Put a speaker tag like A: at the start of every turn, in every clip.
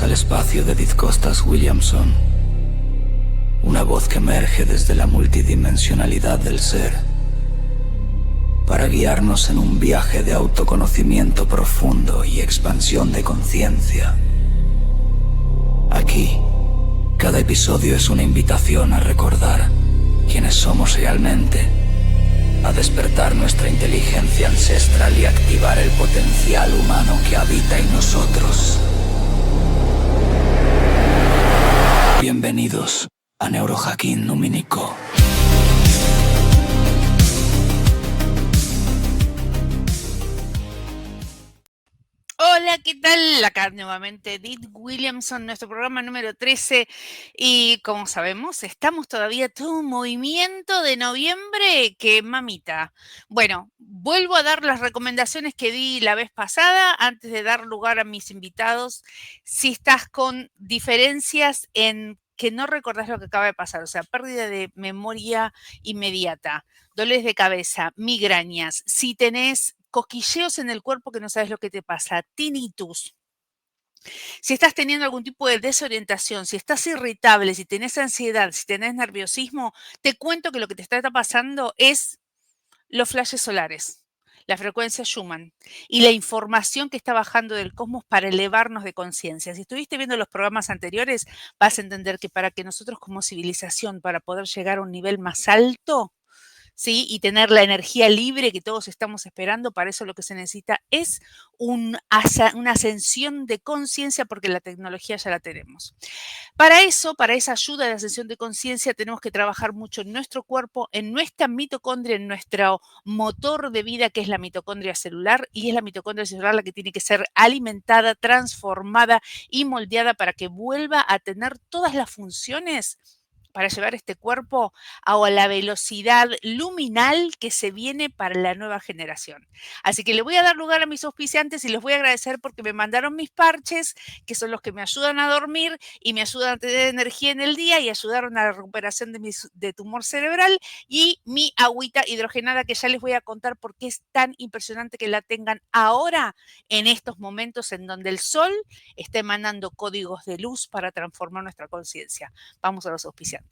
A: al espacio de Edith Costas Williamson, una voz que emerge desde la multidimensionalidad del ser, para guiarnos en un viaje de autoconocimiento profundo y expansión de conciencia. Aquí, cada episodio es una invitación a recordar quiénes somos realmente, a despertar nuestra inteligencia ancestral y activar el potencial humano que habita en nosotros. Bienvenidos a Neurohacking Numínico.
B: Hola, ¿qué tal? Acá nuevamente Edith Williamson, nuestro programa número 13. Y como sabemos, estamos todavía todo un movimiento de noviembre que mamita. Bueno, vuelvo a dar las recomendaciones que di la vez pasada antes de dar lugar a mis invitados. Si estás con diferencias en que no recordás lo que acaba de pasar, o sea, pérdida de memoria inmediata, dolores de cabeza, migrañas, si tenés cosquilleos en el cuerpo que no sabes lo que te pasa, tinnitus, si estás teniendo algún tipo de desorientación, si estás irritable, si tenés ansiedad, si tenés nerviosismo, te cuento que lo que te está pasando es los flashes solares, la frecuencia Schumann y la información que está bajando del cosmos para elevarnos de conciencia. Si estuviste viendo los programas anteriores, vas a entender que para que nosotros como civilización, para poder llegar a un nivel más alto, ¿sí? Y tener la energía libre que todos estamos esperando, para eso lo que se necesita es una ascensión de conciencia, porque la tecnología ya la tenemos. Para eso, para esa ayuda de ascensión de conciencia, tenemos que trabajar mucho en nuestro cuerpo, en nuestra mitocondria, en nuestro motor de vida, que es la mitocondria celular, y es la mitocondria celular la que tiene que ser alimentada, transformada y moldeada para que vuelva a tener todas las funciones para llevar este cuerpo a la velocidad luminal que se viene para la nueva generación. Así que le voy a dar lugar a mis auspiciantes y les voy a agradecer porque me mandaron mis parches, que son los que me ayudan a dormir y me ayudan a tener energía en el día y ayudaron a la recuperación de tumor cerebral, y mi agüita hidrogenada, que ya les voy a contar por qué es tan impresionante que la tengan ahora en estos momentos en donde el sol está emanando códigos de luz para transformar nuestra conciencia. Vamos a los auspiciantes.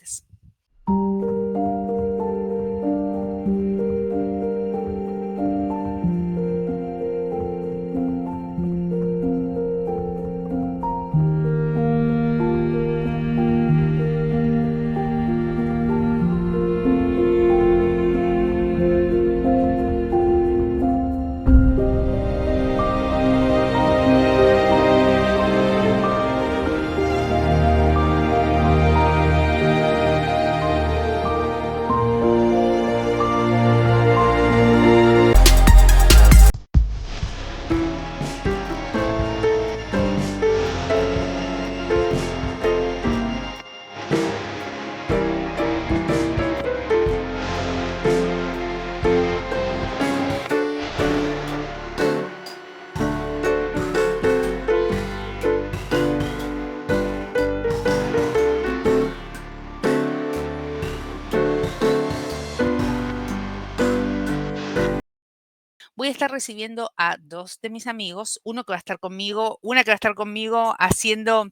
B: Voy a estar recibiendo a 2 de mis amigos, una que va a estar conmigo haciendo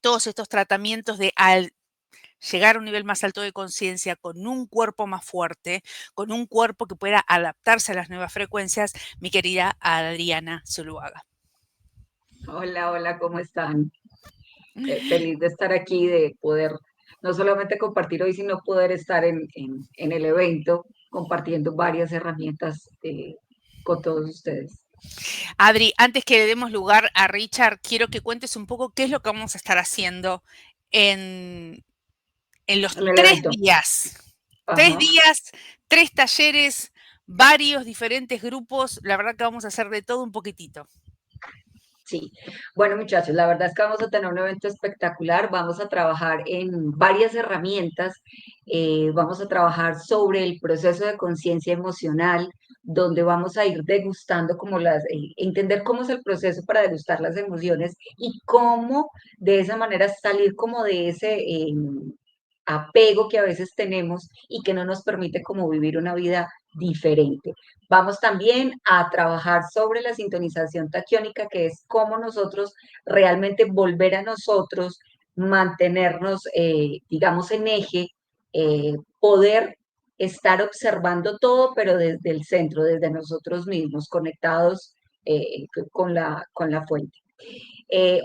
B: todos estos tratamientos de llegar a un nivel más alto de conciencia, con un cuerpo más fuerte, con un cuerpo que pueda adaptarse a las nuevas frecuencias, mi querida Adriana Zuluaga.
C: Hola, hola, ¿cómo están? Feliz de estar aquí, de poder no solamente compartir hoy, sino poder estar en el evento compartiendo varias herramientas con todos ustedes.
B: Adri, antes que le demos lugar a Richard, quiero que cuentes un poco qué es lo que vamos a estar haciendo en, en los
C: En el
B: 3
C: evento.
B: días. 3
C: Ajá.
B: días, 3 talleres, varios diferentes grupos. La verdad que vamos a hacer de todo un poquitito.
C: Sí, bueno muchachos, la verdad es que vamos a tener un evento espectacular, vamos a trabajar en varias herramientas, vamos a trabajar sobre el proceso de conciencia emocional, donde vamos a ir degustando como entender cómo es el proceso para degustar las emociones y cómo de esa manera salir como de apego que a veces tenemos y que no nos permite como vivir una vida diferente. Vamos también a trabajar sobre la sintonización taquiónica, que es cómo nosotros realmente volver a nosotros, mantenernos, digamos, en eje, poder estar observando todo, pero desde el centro, desde nosotros mismos, conectados con la fuente.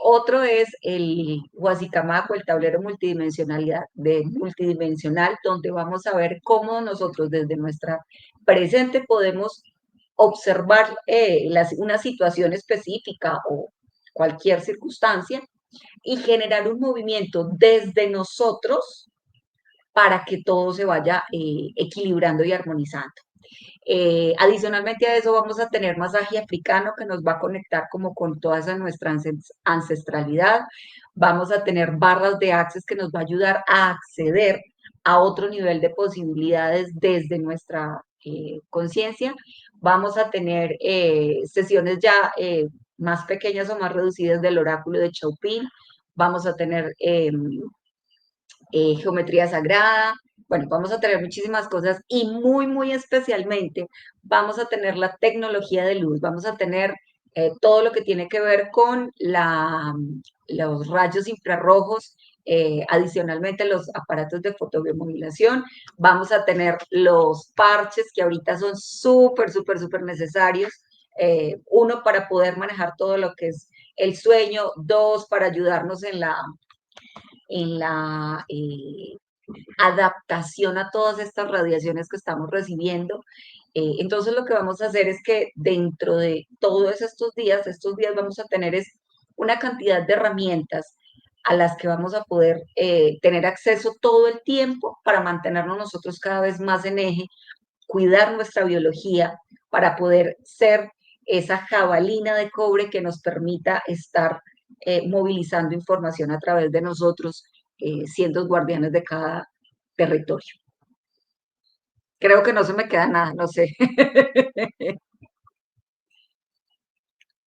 C: Otro es el Huasicamaco, el tablero multidimensional, donde vamos a ver cómo nosotros desde nuestra presente podemos observar una situación específica o cualquier circunstancia y generar un movimiento desde nosotros para que todo se vaya equilibrando y armonizando. Adicionalmente a eso vamos a tener masaje africano que nos va a conectar como con toda esa nuestra ancestralidad. Vamos a tener barras de access que nos va a ayudar a acceder a otro nivel de posibilidades desde nuestra conciencia. Vamos a tener sesiones ya más pequeñas o más reducidas del oráculo de Chaupin. Vamos a tener geometría sagrada, bueno, vamos a tener muchísimas cosas y muy, muy especialmente vamos a tener la tecnología de luz, vamos a tener todo lo que tiene que ver con los rayos infrarrojos, adicionalmente los aparatos de fotobiomodulación, vamos a tener los parches que ahorita son súper, súper, súper necesarios, uno para poder manejar todo lo que es el sueño, dos para ayudarnos en la adaptación a todas estas radiaciones que estamos recibiendo. Entonces lo que vamos a hacer es que dentro de todos estos días vamos a tener es una cantidad de herramientas a las que vamos a poder tener acceso todo el tiempo para mantenernos nosotros cada vez más en eje, cuidar nuestra biología para poder ser esa jabalina de cobre que nos permita estar movilizando información a través de nosotros, siendo guardianes de cada territorio. Creo que no se me queda nada, no sé.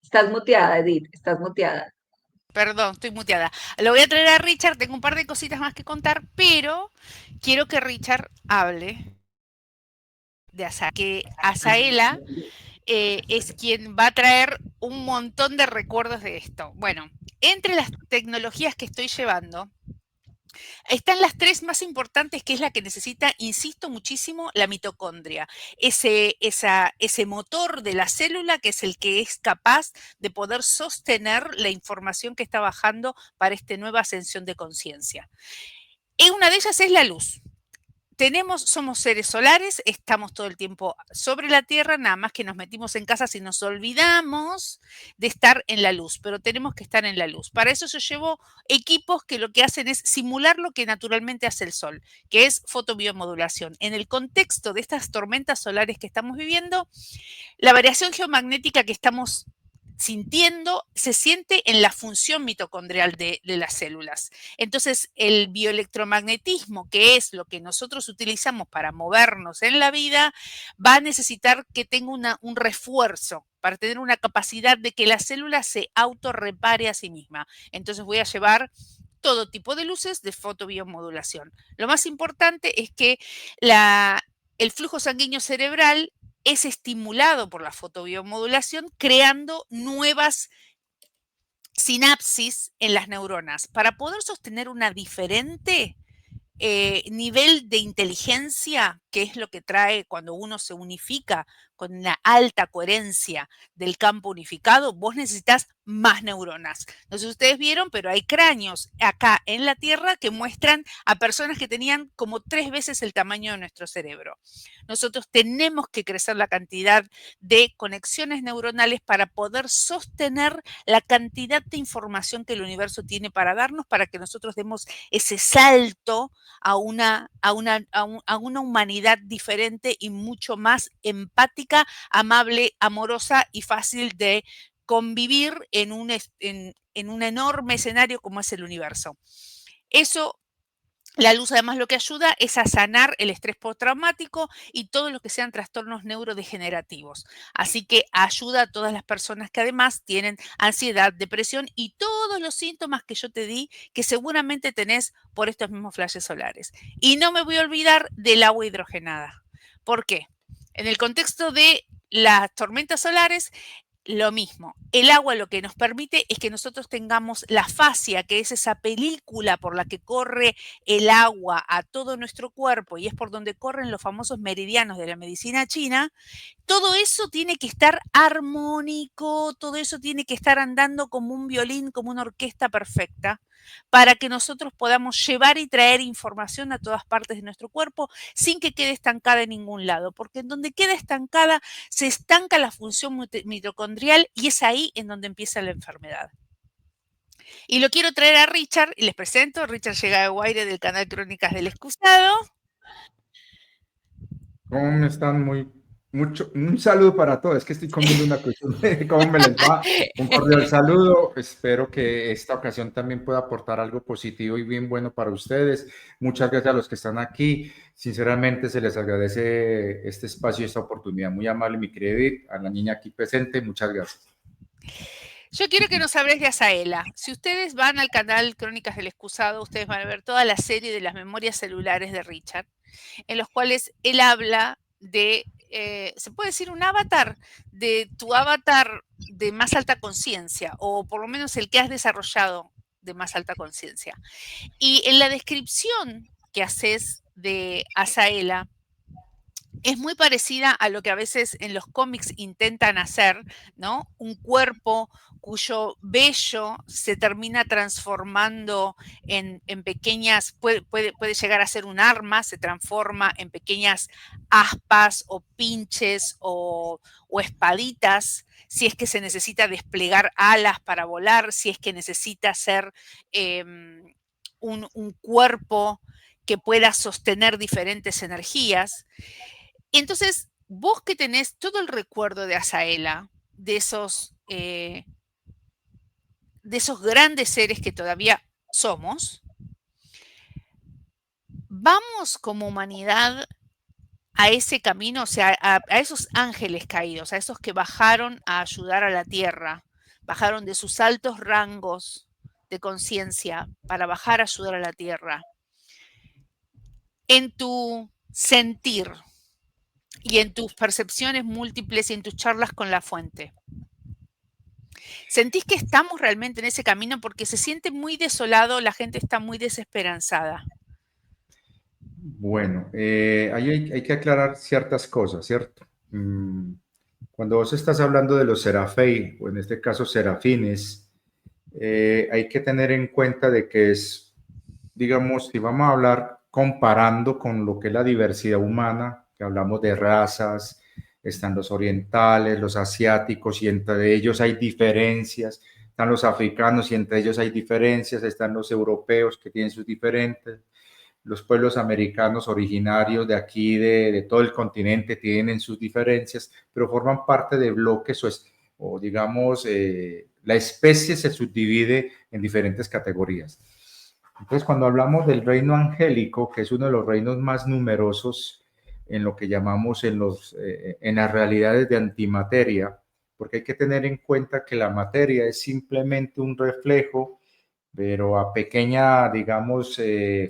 C: Estás muteada, Edith, estás muteada.
B: Perdón, estoy muteada. Lo voy a traer a Richard, tengo un par de cositas más que contar, pero quiero que Richard hable de Azaela, que Azaela es quien va a traer un montón de recuerdos de esto. Bueno, entre las tecnologías que estoy llevando, están las tres más importantes, que es la que necesita, insisto muchísimo, la mitocondria. Ese motor de la célula que es el que es capaz de poder sostener la información que está bajando para esta nueva ascensión de conciencia. Y una de ellas es la luz. Somos seres solares, estamos todo el tiempo sobre la Tierra, nada más que nos metimos en casa si nos olvidamos de estar en la luz, pero tenemos que estar en la luz. Para eso yo llevo equipos que lo que hacen es simular lo que naturalmente hace el Sol, que es fotobiomodulación. En el contexto de estas tormentas solares que estamos viviendo, la variación geomagnética que estamos sintiendo se siente en la función mitocondrial de las células. Entonces, el bioelectromagnetismo, que es lo que nosotros utilizamos para movernos en la vida, va a necesitar que tenga un refuerzo para tener una capacidad de que la célula se autorrepare a sí misma. Entonces, voy a llevar todo tipo de luces de fotobiomodulación. Lo más importante es que el flujo sanguíneo cerebral es estimulado por la fotobiomodulación, creando nuevas sinapsis en las neuronas. Para poder sostener una diferente nivel de inteligencia, que es lo que trae cuando uno se unifica con una alta coherencia del campo unificado, vos necesitas más neuronas. No sé si ustedes vieron, pero hay cráneos acá en la Tierra que muestran a personas que tenían como 3 veces el tamaño de nuestro cerebro. Nosotros tenemos que crecer la cantidad de conexiones neuronales para poder sostener la cantidad de información que el universo tiene para darnos, para que nosotros demos ese salto a una humanidad diferente y mucho más empática, amable, amorosa y fácil de convivir en un enorme escenario como es el universo. Eso La luz además lo que ayuda es a sanar el estrés postraumático y todo lo que sean trastornos neurodegenerativos. Así que ayuda a todas las personas que además tienen ansiedad, depresión y todos los síntomas que yo te di que seguramente tenés por estos mismos flashes solares. Y no me voy a olvidar del agua hidrogenada. ¿Por qué? En el contexto de las tormentas solares, lo mismo. El agua lo que nos permite es que nosotros tengamos la fascia, que es esa película por la que corre el agua a todo nuestro cuerpo y es por donde corren los famosos meridianos de la medicina china. Todo eso tiene que estar armónico, todo eso tiene que estar andando como un violín, como una orquesta perfecta, para que nosotros podamos llevar y traer información a todas partes de nuestro cuerpo sin que quede estancada en ningún lado, porque en donde queda estancada se estanca la función mitocondrial y es ahí en donde empieza la enfermedad. Y lo quiero traer a Richard y les presento. Richard llega de Guaire del canal Crónicas del Excusado.
D: ¿Cómo están? Un saludo para todos. Es que estoy comiendo una cuestión de cómo me les va. Un cordial saludo. Espero que esta ocasión también pueda aportar algo positivo y bien bueno para ustedes. Muchas gracias a los que están aquí. Sinceramente, se les agradece este espacio y esta oportunidad. Muy amable, mi querida Edith, a la niña aquí presente. Muchas gracias.
B: Yo quiero que nos hables de Azaela. Si ustedes van al canal Crónicas del Excusado, ustedes van a ver toda la serie de las memorias celulares de Richard, en los cuales él habla de, se puede decir un avatar, de tu avatar de más alta conciencia, o por lo menos el que has desarrollado de más alta conciencia. Y en la descripción que haces de Azaela, es muy parecida a lo que a veces en los cómics intentan hacer, ¿no? Un cuerpo cuyo vello se termina transformando en pequeñas, puede llegar a ser un arma, se transforma en pequeñas aspas o pinches o espaditas, si es que se necesita desplegar alas para volar, si es que necesita ser un cuerpo que pueda sostener diferentes energías. Entonces, vos que tenés todo el recuerdo de Azaela, de esos grandes seres que todavía somos, vamos como humanidad a ese camino, o sea, a esos ángeles caídos, a esos que bajaron a ayudar a la tierra, bajaron de sus altos rangos de conciencia para bajar a ayudar a la tierra. En tu sentir y en tus percepciones múltiples y en tus charlas con la fuente, ¿sentís que estamos realmente en ese camino? Porque se siente muy desolado, la gente está muy desesperanzada.
D: Bueno, ahí hay que aclarar ciertas cosas, ¿cierto? Cuando vos estás hablando de los serafei, o en este caso serafines, hay que tener en cuenta de que es, digamos, si vamos a hablar comparando con lo que es la diversidad humana, que hablamos de razas, están los orientales, los asiáticos, y entre ellos hay diferencias, están los africanos y entre ellos hay diferencias, están los europeos que tienen sus diferentes, los pueblos americanos originarios de aquí, de todo el continente, tienen sus diferencias, pero forman parte de bloques o digamos, la especie se subdivide en diferentes categorías. Entonces, cuando hablamos del reino angélico, que es uno de los reinos más numerosos en lo que llamamos en las realidades de antimateria, porque hay que tener en cuenta que la materia es simplemente un reflejo, pero a pequeña, digamos,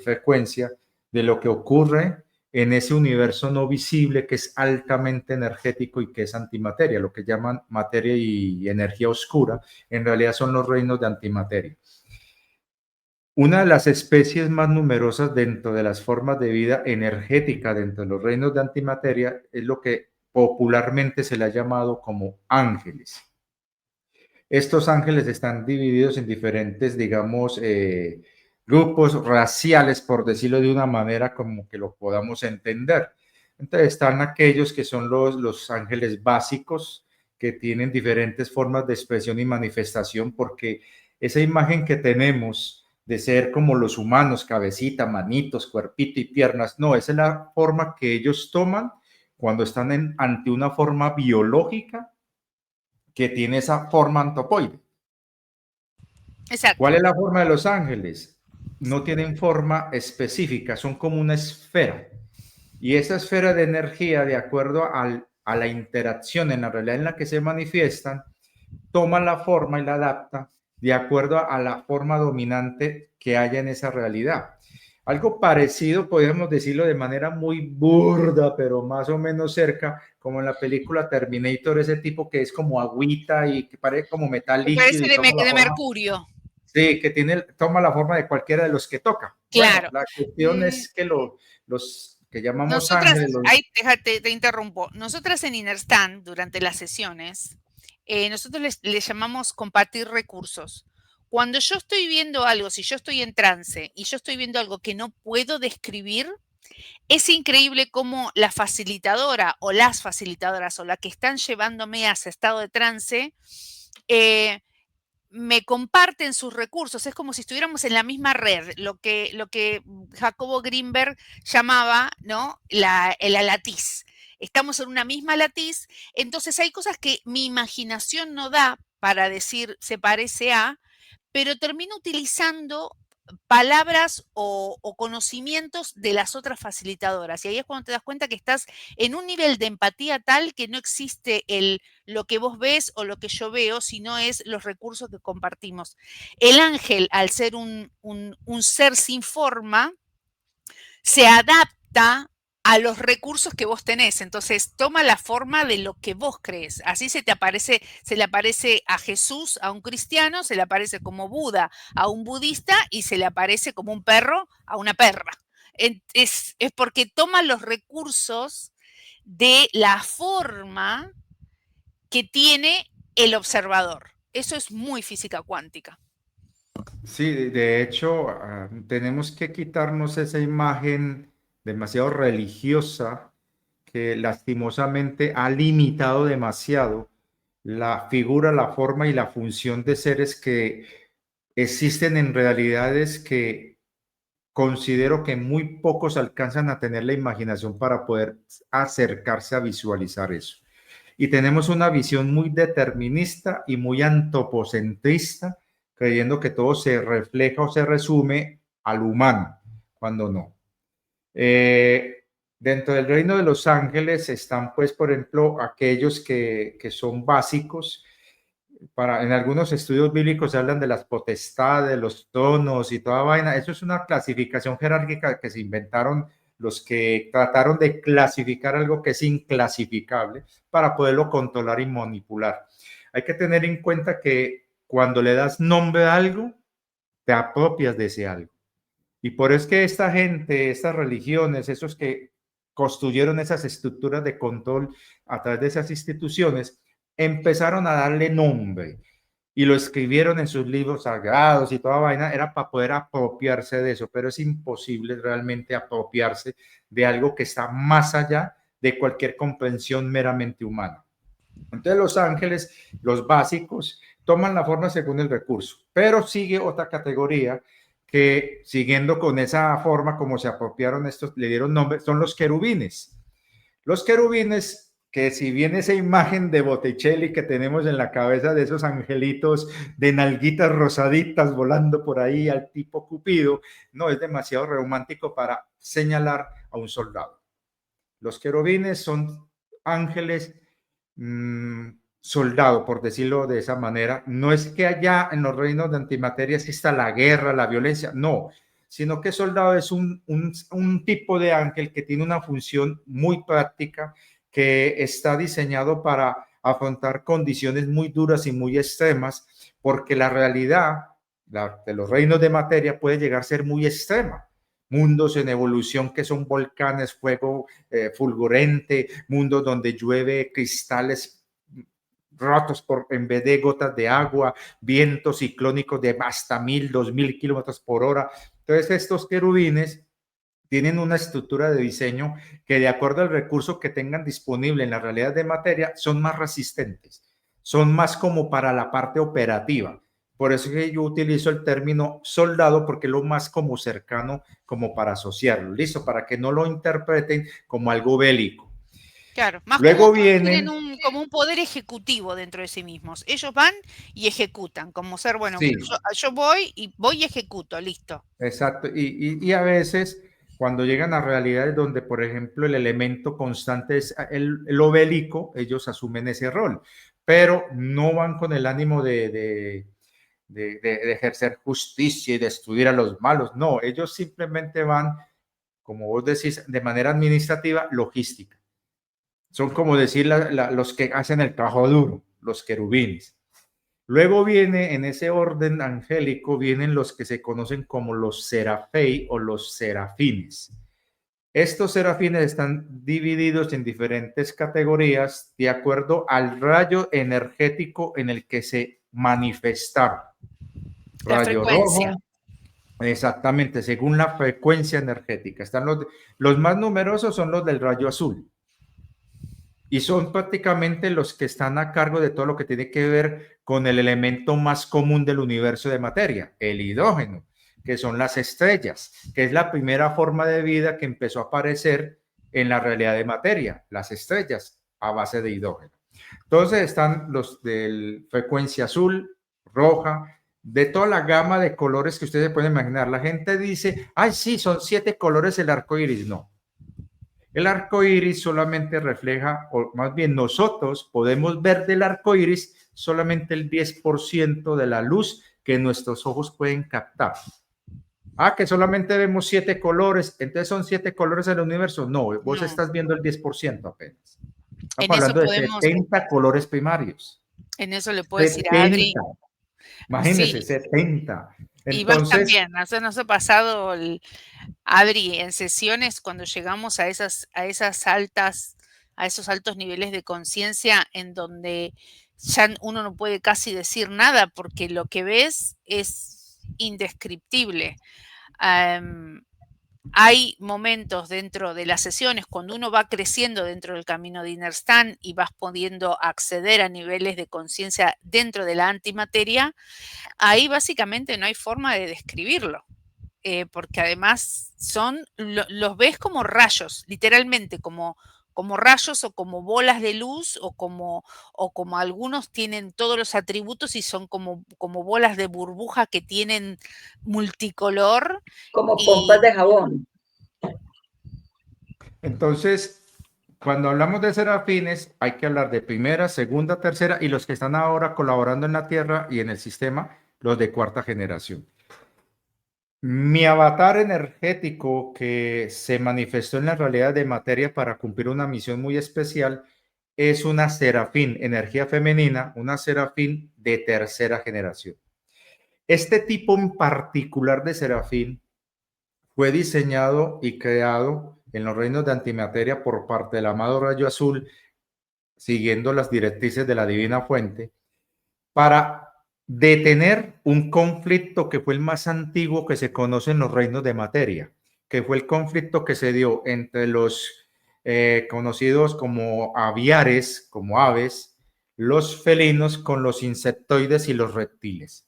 D: frecuencia de lo que ocurre en ese universo no visible que es altamente energético y que es antimateria, lo que llaman materia y energía oscura, en realidad son los reinos de antimateria. Una de las especies más numerosas dentro de las formas de vida energética dentro de los reinos de antimateria es lo que popularmente se le ha llamado como ángeles. Estos ángeles están divididos en diferentes, digamos, grupos raciales, por decirlo de una manera como que lo podamos entender. Entonces están aquellos que son los ángeles básicos, que tienen diferentes formas de expresión y manifestación, porque esa imagen que tenemos de ser como los humanos, cabecita, manitos, cuerpito y piernas, no, esa es la forma que ellos toman cuando están ante una forma biológica que tiene esa forma antropoide.
B: Exacto.
D: ¿Cuál es la forma de los ángeles? no tienen forma específica, son como una esfera. Y esa esfera de energía, de acuerdo a la interacción en la realidad en la que se manifiestan, toma la forma y la adapta de acuerdo a la forma dominante que haya en esa realidad. Algo parecido, podríamos decirlo de manera muy burda, pero más o menos cerca, como en la película Terminator, ese tipo que es como agüita y que parece como metal
B: Me
D: líquido
B: parece
D: y toma la
B: de
D: forma.
B: Mercurio.
D: Sí, que toma la forma de cualquiera de los que toca.
B: Claro.
D: Bueno, la cuestión es que los que llamamos
B: Nosotras,
D: ángeles,
B: ahí te interrumpo. Nosotras en Innerstand, durante las sesiones, nosotros les llamamos compartir recursos. Cuando yo estoy viendo algo, si yo estoy en trance y yo estoy viendo algo que no puedo describir, es increíble cómo la facilitadora o las facilitadoras o la que están llevándome a ese estado de trance, me comparten sus recursos, es como si estuviéramos en la misma red, lo que Jacobo Greenberg llamaba, ¿no? La latiz. Estamos en una misma latiz, entonces hay cosas que mi imaginación no da para decir se parece a, pero termino utilizando palabras o conocimientos de las otras facilitadoras. Y ahí es cuando te das cuenta que estás en un nivel de empatía tal que no existe lo que vos ves o lo que yo veo, sino es los recursos que compartimos. El ángel, al ser un ser sin forma, se adapta a los recursos que vos tenés. Entonces, toma la forma de lo que vos crees. Así se le aparece a Jesús, a un cristiano, se le aparece como Buda a un budista y se le aparece como un perro a una perra. Es porque toma los recursos de la forma que tiene el observador. Eso es muy física cuántica.
D: sí, de hecho, tenemos que quitarnos esa imagen demasiado religiosa que lastimosamente ha limitado demasiado la figura, la forma y la función de seres que existen en realidades que considero que muy pocos alcanzan a tener la imaginación para poder acercarse a visualizar eso. Y tenemos una visión muy determinista y muy antropocentrista, creyendo que todo se refleja o se resume al humano, cuando no. Dentro del reino de los ángeles están, pues, por ejemplo, aquellos que son básicos. En algunos estudios bíblicos se hablan de las potestades, los tronos y toda vaina. Eso es una clasificación jerárquica que se inventaron los que trataron de clasificar algo que es inclasificable para poderlo controlar y manipular. Hay que tener en cuenta que cuando le das nombre a algo, te apropias de ese algo. Y por eso es que esta gente, estas religiones, esos que construyeron esas estructuras de control a través de esas instituciones, empezaron a darle nombre y lo escribieron en sus libros sagrados y toda vaina, era para poder apropiarse de eso, pero es imposible realmente apropiarse de algo que está más allá de cualquier comprensión meramente humana. Entonces los ángeles, los básicos, toman la forma según el recurso, pero sigue otra categoría que, siguiendo con esa forma como se apropiaron estos, le dieron nombre, son los querubines. Los querubines, que si bien esa imagen de Botticelli que tenemos en la cabeza de esos angelitos de nalguitas rosaditas volando por ahí al tipo Cupido, no es demasiado romántico para señalar a un soldado. Los querubines son ángeles soldado, por decirlo de esa manera. No es que allá en los reinos de antimateria exista la guerra, la violencia, no, sino que soldado es un tipo de ángel que tiene una función muy práctica, que está diseñado para afrontar condiciones muy duras y muy extremas, porque la realidad de los reinos de materia puede llegar a ser muy extrema. Mundos en evolución que son volcanes, fuego fulgurente, mundos donde llueve cristales rotos en vez de gotas de agua, vientos ciclónicos de hasta 1000, 2000 kilómetros por hora. Entonces estos querubines tienen una estructura de diseño que, de acuerdo al recurso que tengan disponible en la realidad de materia, son más resistentes, son más como para la parte operativa. Por eso que yo utilizo el término soldado, porque es lo más como cercano como para asociarlo, listo, para que no lo interpreten como algo bélico.
B: Claro, más como
D: Luego
B: que tienen
D: vienen,
B: como un poder ejecutivo dentro de sí mismos. Ellos van y ejecutan, como ser, bueno,
D: sí,
B: yo voy y ejecuto, listo.
D: exacto, y a veces cuando llegan a realidades donde, por ejemplo, el elemento constante es el obélico, ellos asumen ese rol, pero no van con el ánimo de ejercer justicia y destruir a los malos, no, ellos simplemente van, como vos decís, de manera administrativa, logística. Son como decir los que hacen el trabajo duro, los querubines. Luego viene, en ese orden angélico, vienen los que se conocen como los serafei o los serafines. Estos serafines están divididos en diferentes categorías de acuerdo al rayo energético en el que se manifestaron.
B: La
D: Rayo
B: frecuencia.
D: rojo, exactamente, según la frecuencia energética. Están los más numerosos son los del rayo azul. Y son prácticamente los que están a cargo de todo lo que tiene que ver con el elemento más común del universo de materia, el hidrógeno, que son las estrellas, que es la primera forma de vida que empezó a aparecer en la realidad de materia, las estrellas a base de hidrógeno. Entonces están los de frecuencia azul, roja, de toda la gama de colores que ustedes se pueden imaginar. La gente dice, ay, sí, son 7 colores el arco iris. No, el arco iris solamente refleja, o más bien nosotros podemos ver del arco iris solamente el 10% de la luz que nuestros ojos pueden captar. Ah, que solamente vemos 7 colores, entonces son 7 colores en el universo. No, vos estás viendo el 10% apenas. Estamos
B: En eso
D: hablando de
B: podemos,
D: 70 colores primarios.
B: en eso le puedo decir a Adri,
D: 70. Imagínense,
B: sí,
D: 70.
B: y vas
D: Entonces,
B: también, nos ha pasado, Adri, en sesiones cuando llegamos a esos altos niveles de conciencia en donde ya uno no puede casi decir nada porque lo que ves es indescriptible. Hay momentos dentro de las sesiones cuando uno va creciendo dentro del camino de Inerstan y vas pudiendo acceder a niveles de conciencia dentro de la antimateria, ahí básicamente no hay forma de describirlo. Porque además los ves como rayos, literalmente como rayos o como bolas de luz o como algunos tienen todos los atributos y son como bolas de burbuja que tienen multicolor.
C: Como pompas
B: Y
C: de jabón.
D: entonces, cuando hablamos de serafines, hay que hablar de primera, segunda, tercera y los que están ahora colaborando en la Tierra y en el sistema, los de cuarta generación. Mi avatar energético que se manifestó en la realidad de materia para cumplir una misión muy especial es una serafín, energía femenina, una serafín de tercera generación. Este tipo en particular de serafín fue diseñado y creado en los reinos de antimateria por parte del amado Rayo Azul, siguiendo las directrices de la Divina Fuente, para detener un conflicto que fue el más antiguo que se conoce en los reinos de materia, que fue el conflicto que se dio entre los conocidos como aviares, como aves, los felinos con los insectoides y los reptiles.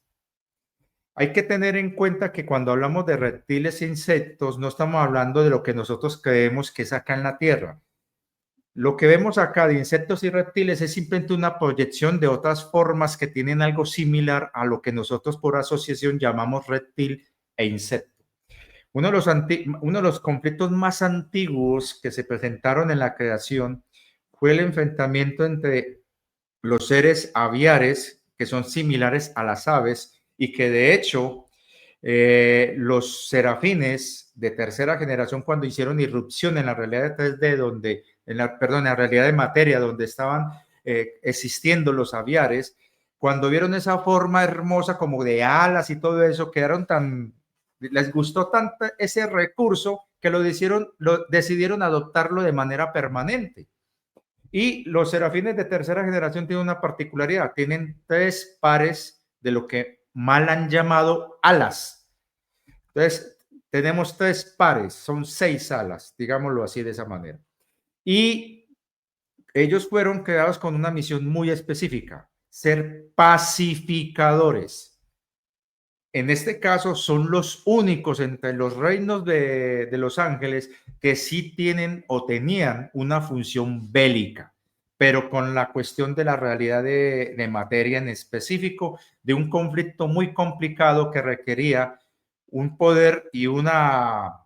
D: Hay que tener en cuenta que cuando hablamos de reptiles e insectos, no estamos hablando de lo que nosotros creemos que es acá en la Tierra. Lo que vemos acá de insectos y reptiles es simplemente una proyección de otras formas que tienen algo similar a lo que nosotros por asociación llamamos reptil e insecto. Uno de los conflictos más antiguos que se presentaron en la creación fue el enfrentamiento entre los seres aviares, que son similares a las aves, y que de hecho los serafines de tercera generación, cuando hicieron irrupción en la realidad de 3D, en la realidad de materia, donde estaban existiendo los aviares, cuando vieron esa forma hermosa como de alas y todo eso, les gustó tanto ese recurso que lo decidieron adoptarlo de manera permanente. Y los serafines de tercera generación tienen una particularidad, tienen 3 pares de lo que mal han llamado alas. Entonces, tenemos 3 pares, son 6 alas, digámoslo así de esa manera. Y ellos fueron creados con una misión muy específica, ser pacificadores. en este caso son los únicos entre los reinos de los ángeles que sí tienen o tenían una función bélica, pero con la cuestión de la realidad de materia en específico, de un conflicto muy complicado que requería un poder y una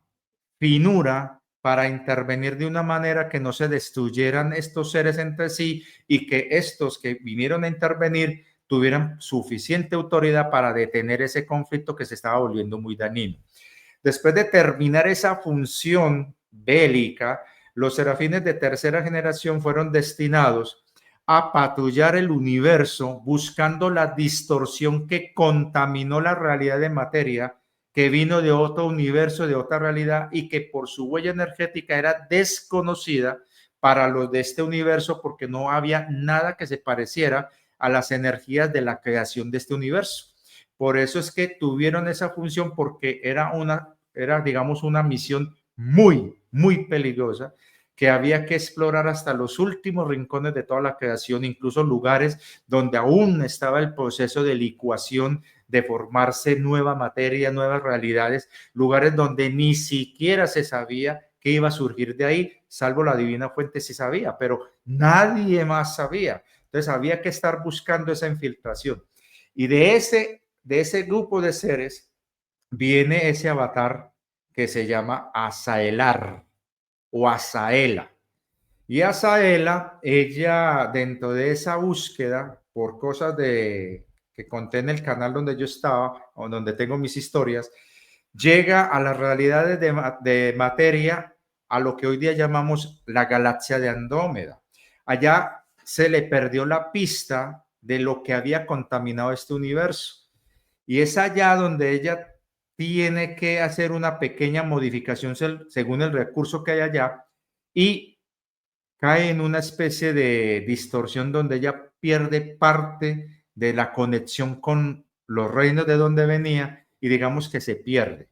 D: finura para intervenir de una manera que no se destruyeran estos seres entre sí y que estos que vinieron a intervenir tuvieran suficiente autoridad para detener ese conflicto que se estaba volviendo muy dañino. Después de terminar esa función bélica, los serafines de tercera generación fueron destinados a patrullar el universo buscando la distorsión que contaminó la realidad de materia, que vino de otro universo, de otra realidad y que por su huella energética era desconocida para los de este universo porque no había nada que se pareciera a las energías de la creación de este universo. Por eso es que tuvieron esa función, porque era digamos, una misión muy, muy peligrosa que había que explorar hasta los últimos rincones de toda la creación, incluso lugares donde aún estaba el proceso de licuación, de formarse nueva materia, nuevas realidades, lugares donde ni siquiera se sabía qué iba a surgir de ahí, salvo la divina fuente sí sabía, pero nadie más sabía. Entonces había que estar buscando esa infiltración. Y de ese grupo de seres viene ese avatar que se llama Azaelar o Azaela. Y Azaela, ella dentro de esa búsqueda, por cosas que conté en el canal donde yo estaba, o donde tengo mis historias, llega a las realidades de materia, a lo que hoy día llamamos la galaxia de Andrómeda. Allá se le perdió la pista de lo que había contaminado este universo. Y es allá donde ella tiene que hacer una pequeña modificación según el recurso que hay allá y cae en una especie de distorsión donde ella pierde parte de la conexión con los reinos de donde venía y digamos que se pierde.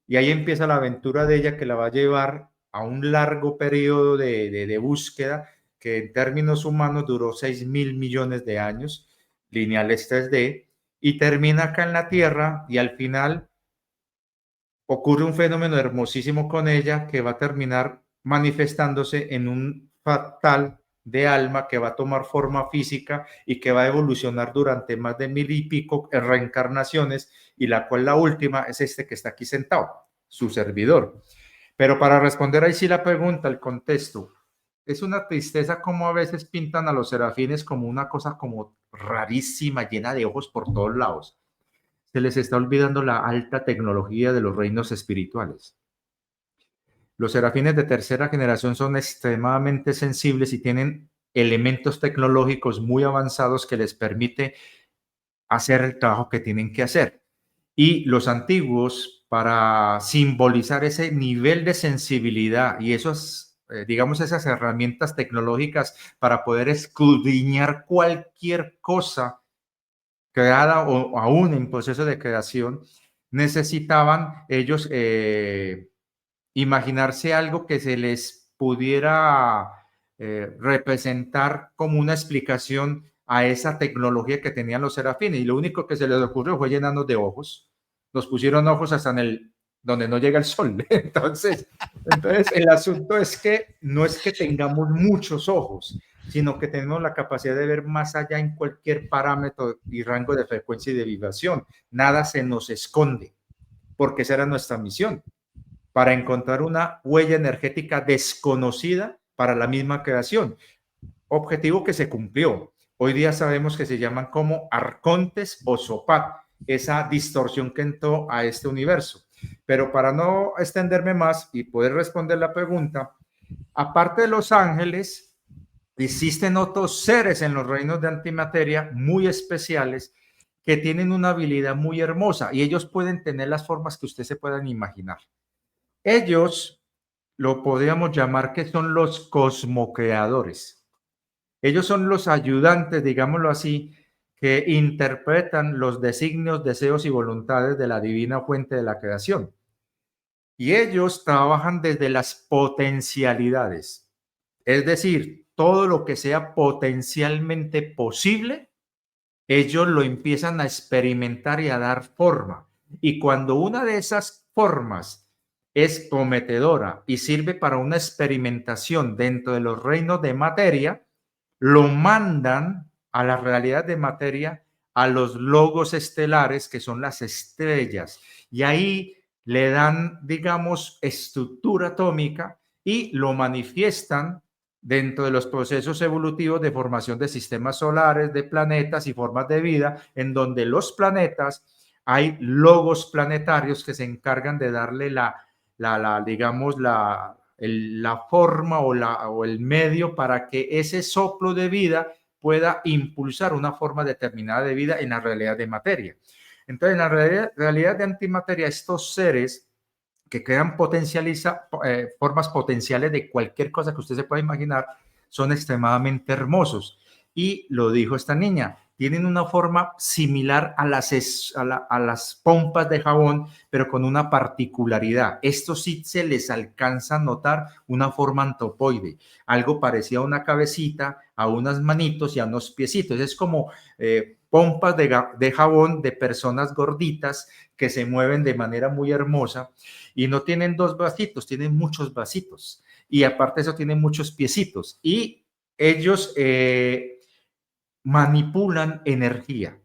D: Y ahí empieza la aventura de ella que la va a llevar a un largo periodo de búsqueda que en términos humanos duró 6.000 millones de años, lineales 3D, y termina acá en la Tierra y al final ocurre un fenómeno hermosísimo con ella que va a terminar manifestándose en un fractal de alma que va a tomar forma física y que va a evolucionar durante más de 1.000 y pico reencarnaciones, y la cual la última es este que está aquí sentado, su servidor. Pero para responder ahí sí la pregunta, el contexto, es una tristeza como a veces pintan a los serafines como una cosa como rarísima, llena de ojos por todos lados. Se les está olvidando la alta tecnología de los reinos espirituales. Los serafines de tercera generación son extremadamente sensibles y tienen elementos tecnológicos muy avanzados que les permite hacer el trabajo que tienen que hacer. Y los antiguos, para simbolizar ese nivel de sensibilidad y esos, digamos, esas herramientas tecnológicas para poder escudriñar cualquier cosa creada o aún en proceso de creación, necesitaban ellos imaginarse algo que se les pudiera representar como una explicación a esa tecnología que tenían los serafines. Y lo único que se les ocurrió fue llenarnos de ojos. Nos pusieron ojos hasta donde no llega el sol. Entonces, el asunto es que no es que tengamos muchos ojos, sino que tenemos la capacidad de ver más allá en cualquier parámetro y rango de frecuencia y de vibración. Nada se nos esconde, porque esa era nuestra misión, para encontrar una huella energética desconocida para la misma creación. Objetivo que se cumplió. Hoy día sabemos que se llaman como arcontes o sopat, esa distorsión que entró a este universo. Pero para no extenderme más y poder responder la pregunta, aparte de los ángeles, existen otros seres en los reinos de antimateria muy especiales que tienen una habilidad muy hermosa y ellos pueden tener las formas que ustedes se puedan imaginar. Ellos lo podríamos llamar que son los cosmocreadores. Ellos son los ayudantes, digámoslo así, que interpretan los designios, deseos y voluntades de la divina fuente de la creación. Y ellos trabajan desde las potencialidades, es decir, todo lo que sea potencialmente posible, ellos lo empiezan a experimentar y a dar forma. Y cuando una de esas formas es prometedora y sirve para una experimentación dentro de los reinos de materia, lo mandan a la realidad de materia, a los logos estelares, que son las estrellas. Y ahí le dan, digamos, estructura atómica y lo manifiestan dentro de los procesos evolutivos de formación de sistemas solares, de planetas y formas de vida, en donde los planetas hay logos planetarios que se encargan de darle digamos, la forma o el medio para que ese soplo de vida pueda impulsar una forma determinada de vida en la realidad de materia. Entonces, en la realidad de antimateria, estos seres que crean formas potenciales de cualquier cosa que usted se pueda imaginar, son extremadamente hermosos. Y lo dijo esta niña, tienen una forma similar a las pompas de jabón, pero con una particularidad. Esto sí se les alcanza a notar una forma antropoide, algo parecido a una cabecita, a unas manitos y a unos piecitos. Es como pompas de jabón de personas gorditas que se mueven de manera muy hermosa y no tienen dos vasitos, tienen muchos vasitos. Y aparte de eso tienen muchos piecitos. Y ellos manipulan energía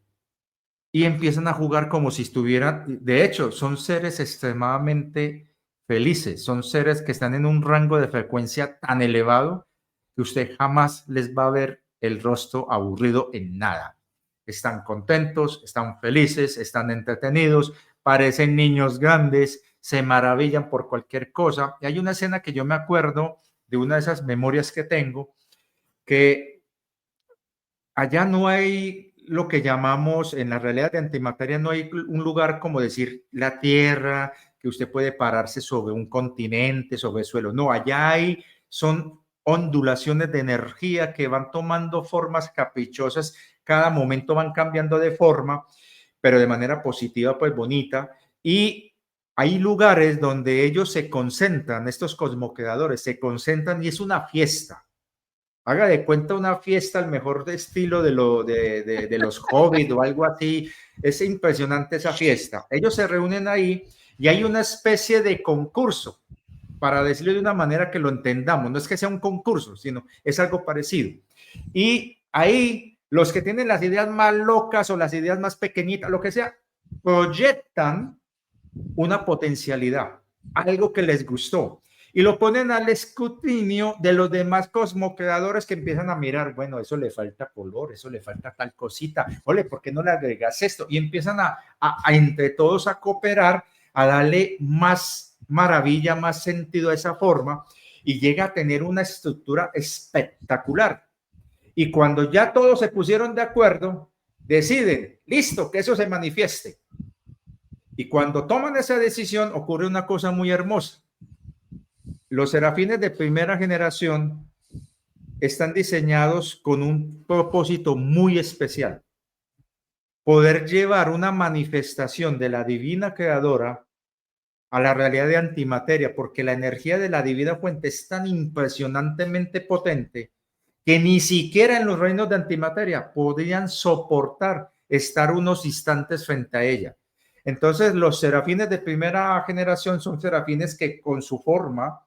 D: y empiezan a jugar como si estuvieran, de hecho, son seres extremadamente felices, son seres que están en un rango de frecuencia tan elevado que usted jamás les va a ver el rostro aburrido en nada. Están contentos, están felices, están entretenidos, parecen niños grandes, se maravillan por cualquier cosa. Y hay una escena que yo me acuerdo de una de esas memorias que tengo, que allá no hay lo que llamamos, en la realidad de antimateria, no hay un lugar como decir la Tierra, que usted puede pararse sobre un continente, sobre el suelo. No, allá son ondulaciones de energía que van tomando formas caprichosas, cada momento van cambiando de forma, pero de manera positiva, pues bonita. Y hay lugares donde ellos se concentran, estos cosmocreadores se concentran y es una fiesta. Haga de cuenta una fiesta al mejor estilo de los Hobbit o algo así. Es impresionante esa fiesta. Ellos se reúnen ahí y hay una especie de concurso, para decirlo de una manera que lo entendamos. No es que sea un concurso, sino es algo parecido. Y ahí los que tienen las ideas más locas o las ideas más pequeñitas, lo que sea, proyectan una potencialidad, algo que les gustó. Y lo ponen al escrutinio de los demás cosmocreadores que empiezan a mirar, bueno, eso le falta color, eso le falta tal cosita, ole, ¿por qué no le agregas esto? Y empiezan a entre todos a cooperar, a darle más maravilla, más sentido a esa forma y llega a tener una estructura espectacular. Y cuando ya todos se pusieron de acuerdo, deciden, listo, que eso se manifieste. Y cuando toman esa decisión ocurre una cosa muy hermosa. Los serafines de primera generación están diseñados con un propósito muy especial. Poder llevar una manifestación de la divina creadora a la realidad de antimateria, porque la energía de la divina fuente es tan impresionantemente potente que ni siquiera en los reinos de antimateria podrían soportar estar unos instantes frente a ella. Entonces, los serafines de primera generación son serafines que con su forma,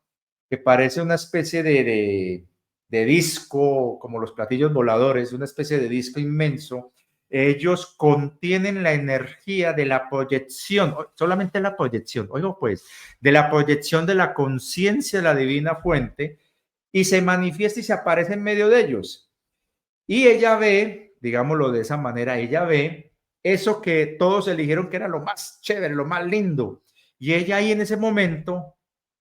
D: que parece una especie de disco, como los platillos voladores, una especie de disco inmenso, ellos contienen la energía de la proyección, solamente la proyección, oigo pues, de la proyección de la conciencia de la divina fuente y se manifiesta y se aparece en medio de ellos. Y ella ve, digámoslo de esa manera, ella ve eso que todos eligieron que era lo más chévere, lo más lindo. Y ella ahí en ese momento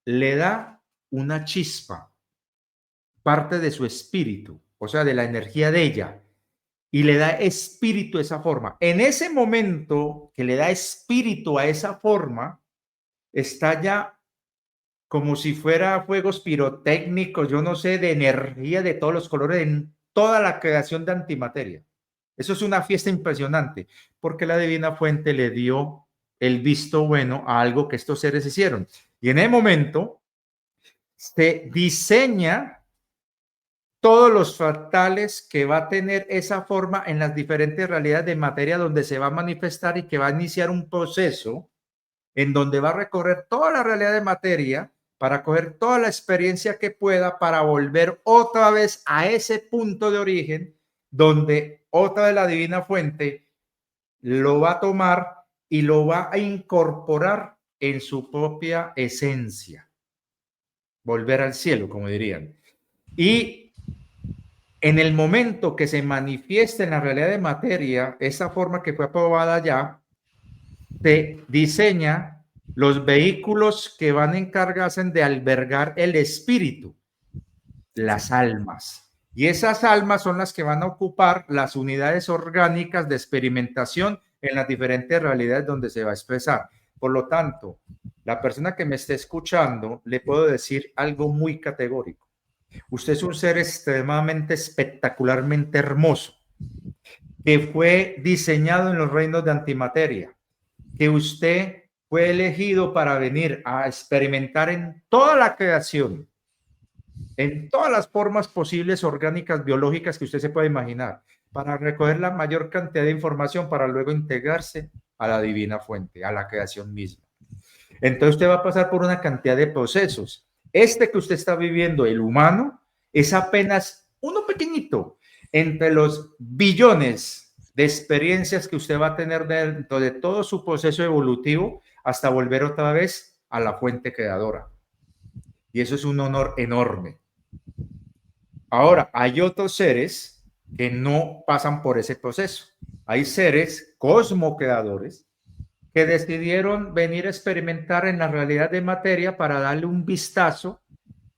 D: le da una chispa, parte de su espíritu, o sea, de la energía de ella, y le da espíritu a esa forma. En ese momento que le da espíritu a esa forma, estalla como si fuera fuegos pirotécnicos, yo no sé, de energía de todos los colores en toda la creación de antimateria. Eso es una fiesta impresionante, porque la divina fuente le dio el visto bueno a algo que estos seres hicieron. Y en el momento se diseña todos los fractales que va a tener esa forma en las diferentes realidades de materia donde se va a manifestar y que va a iniciar un proceso en donde va a recorrer toda la realidad de materia para coger toda la experiencia que pueda para volver otra vez a ese punto de origen donde otra de la divina fuente lo va a tomar y lo va a incorporar en su propia esencia. Volver al cielo, como dirían. Y en el momento que se manifiesta en la realidad de materia, esa forma que fue aprobada ya, se diseña los vehículos que van a encargarse de albergar el espíritu, las almas. Y esas almas son las que van a ocupar las unidades orgánicas de experimentación en las diferentes realidades donde se va a expresar. Por lo tanto, la persona que me esté escuchando, le puedo decir algo muy categórico. Usted es un ser extremadamente espectacularmente hermoso, que fue diseñado en los reinos de antimateria, que usted fue elegido para venir a experimentar en toda la creación, en todas las formas posibles orgánicas, biológicas que usted se pueda imaginar, para recoger la mayor cantidad de información para luego integrarse a la divina fuente, a la creación misma. Entonces usted va a pasar por una cantidad de procesos. Este que usted está viviendo, el humano, es apenas uno pequeñito entre los billones de experiencias que usted va a tener dentro de todo su proceso evolutivo hasta volver otra vez a la fuente creadora. Y eso es un honor enorme. Ahora, hay otros seres que no pasan por ese proceso. Hay seres cosmocreadores que decidieron venir a experimentar en la realidad de materia para darle un vistazo